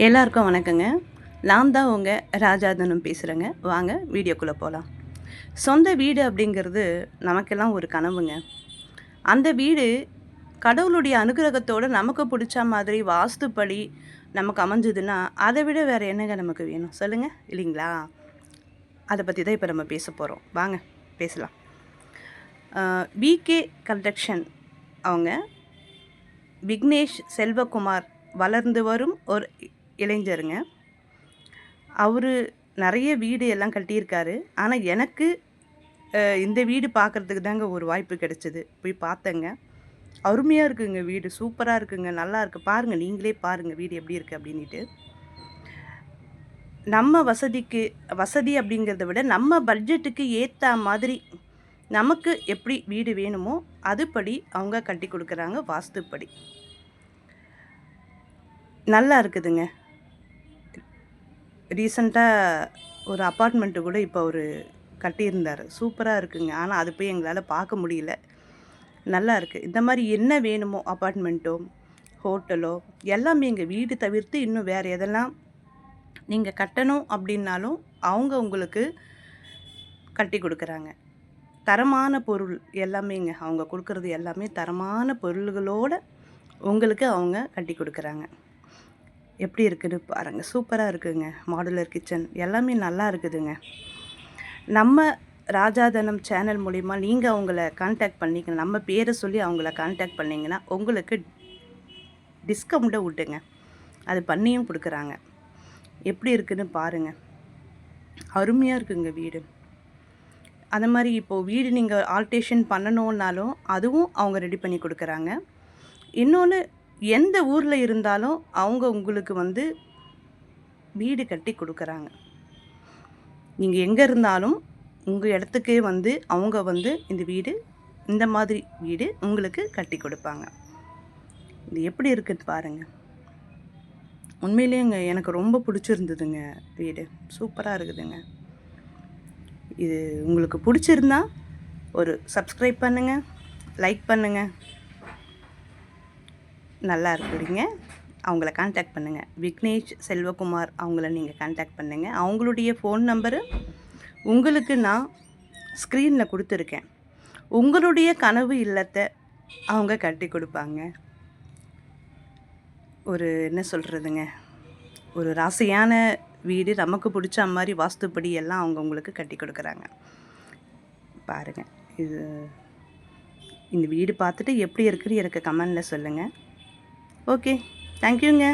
எல்லாருக்கும் வணக்கங்க. நான் தான் உங்க ராஜாதனம் பேசுகிறேங்க. வாங்க வீடியோக்குள்ளே போகலாம். சொந்த வீடு அப்படிங்கிறது நமக்கெல்லாம் ஒரு கனவுங்க. அந்த வீடு கடவுளுடைய அனுகிரகத்தோட நமக்கு பிடிச்ச மாதிரி வாஸ்துப்படி நமக்கு அமைஞ்சதுன்னா, அதை விட வேறு என்னங்க நமக்கு வேணும் சொல்லுங்க, இல்லைங்களா? அதை பற்றி தான் இப்போ நம்ம பேச போகிறோம். வாங்க பேசலாம். விகே கன்ஸ்ட்ரக்ஷன் அவங்க விக்னேஷ் செல்வகுமார் வளர்ந்து வரும் ஒரு இளைஞருங்க. அவர் நிறைய வீடு எல்லாம் கட்டியிருக்காரு. ஆனால் எனக்கு இந்த வீடு பார்க்குறதுக்கு தாங்க ஒரு வாய்ப்பு கிடைச்சிது. போய் பார்த்தேங்க. அருமையாக இருக்குங்க வீடு. சூப்பராக இருக்குங்க. நல்லா இருக்குது. பாருங்கள், நீங்களே பாருங்கள் வீடு எப்படி இருக்குது அப்படின்ட்டு. நம்ம வசதி அப்படிங்கிறத விட நம்ம பட்ஜெட்டுக்கு ஏற்ற மாதிரி நமக்கு எப்படி வீடு வேணுமோ அதுபடி அவங்க கட்டி கொடுக்குறாங்க. வாஸ்துப்படி நல்லா இருக்குதுங்க. ரீசெண்டாக ஒரு அப்பார்ட்மெண்ட்டு கூட இப்போ ஒரு கட்டியிருந்தார். சூப்பராக இருக்குங்க. ஆனால் அது போய் எங்களால் பார்க்க முடியல. நல்லா இருக்குது. இந்த மாதிரி என்ன வேணுமோ அப்பார்ட்மெண்ட்டோ ஹோட்டலோ எல்லாமே எங்கள் வீடு தவிர்த்து இன்னும் வேறு எதெல்லாம் நீங்கள் கட்டணும் அப்படின்னாலும் அவங்க உங்களுக்கு கட்டி கொடுக்குறாங்க. தரமான பொருள் எல்லாமேங்க. அவங்க கொடுக்குறது எல்லாமே தரமான பொருள்களோடு உங்களுக்கு அவங்க கட்டி கொடுக்குறாங்க. எப்படி இருக்குதுன்னு பாருங்கள். சூப்பராக இருக்குதுங்க. மாடுலர் கிச்சன் எல்லாமே நல்லா இருக்குதுங்க. நம்ம ராஜாதனம் சேனல் மூலிமா நீங்கள் அவங்கள கான்டாக்ட் பண்ணிக்கணும். நம்ம பேரை சொல்லி அவங்கள கான்டாக்ட் பண்ணிங்கன்னா உங்களுக்கு டிஸ்கவுண்ட்டை விட்டுங்க. அது பண்ணியும் கொடுக்குறாங்க. எப்படி இருக்குதுன்னு பாருங்கள். அருமையாக இருக்குங்க வீடு. அந்த மாதிரி இப்போது வீடு நீங்கள் ஆல்ட்ரேஷன் பண்ணணுன்னாலும் அதுவும் அவங்க ரெடி பண்ணி கொடுக்குறாங்க. இன்னொன்று, எந்த ஊரில் இருந்தாலும் அவங்க உங்களுக்கு வீடு கட்டி கொடுக்குறாங்க. நீங்கள் எங்கே இருந்தாலும் உங்கள் இடத்துக்கே அவங்க இந்த வீடு, இந்த மாதிரி வீடு உங்களுக்கு கட்டி கொடுப்பாங்க. இது எப்படி இருக்குன்னு பாருங்கள். உண்மையிலேங்க எனக்கு ரொம்ப பிடிச்சிருந்ததுங்க வீடு. சூப்பராக இருக்குதுங்க. இது உங்களுக்கு பிடிச்சிருந்தா ஒரு சப்ஸ்கிரைப் பண்ணுங்கள், லைக் பண்ணுங்கள். நல்லா இருக்குதுங்க. அவங்கள கான்டாக்ட் பண்ணுங்கள். விக்னேஷ் செல்வகுமார் அவங்கள நீங்கள் கான்டாக்ட் பண்ணுங்கள். அவங்களுடைய ஃபோன் நம்பரு உங்களுக்கு நான் ஸ்க்ரீனில் கொடுத்துருக்கேன். உங்களுடைய கனவு இல்லத்தை அவங்க கட்டி கொடுப்பாங்க. ஒரு என்ன சொல்கிறதுங்க, ஒரு ராசியான வீடு நமக்கு பிடிச்ச மாதிரி வாஸ்துப்படி எல்லாம் அவங்க உங்களுக்கு கட்டி கொடுக்குறாங்க. பாருங்கள். இந்த வீடு பார்த்துட்டு எப்படி இருக்குன்னு எனக்கு கமெண்டில் சொல்லுங்கள். ஓகே, தேங்க்யூங்க.